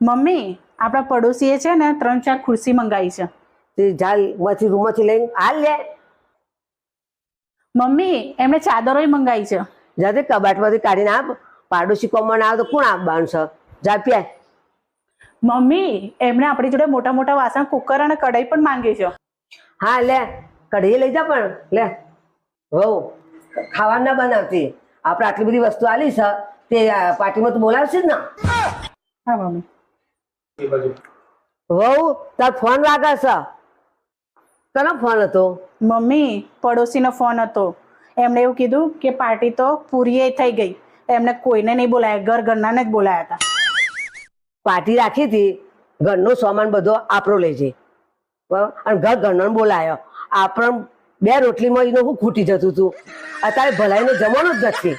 Mummy આપણા પડોશીએ છે ને 3-4 ખુરશી મંગાવી છે. તે માંથી રૂમમાંથી લઈને હાલ લે. મમ્મી એમણે ચાદરોય મંગાવી છે. જાતે કબાટમાંથી કાઢીને આપ. પાડોશી કોમન આવે તો કોણ આપવાનું છે? જા પ્યાય. મમ્મી એમણે આપણી જોડે મોટા મોટા વાસણ, કુકર અને કઢાઈ પણ માંગે છે. હા લે, કઢી લઈ જા પણ લે. હો ખાવાનું ના બનાવતી. આપણે આટલી બધી વસ્તુ આલી છે તે પાર્ટીમાં તો બોલાવશે જ ને. હા મમ્મી. વહુ તાર ફોન લાગે છે. કનો ફોન હતો? મમ્મી પડોશીનો ફોન હતો. એમણે એવું કીધું કે પાર્ટી તો પૂરી થઈ ગઈ, એમને કોઈને નહીં બોલાયા, ઘરનાને જ બોલાયા હતા. પાર્ટી રાખી હતી, ઘરનો સામાન બધો આપણો લઈ જઈ બરાબર, અને ઘરનો બોલાયો. આપણે 2 રોટલીમાં એનો શું ખૂટી જતું હતું. અત્યારે ભલાઈનો જમાનો જ નથી.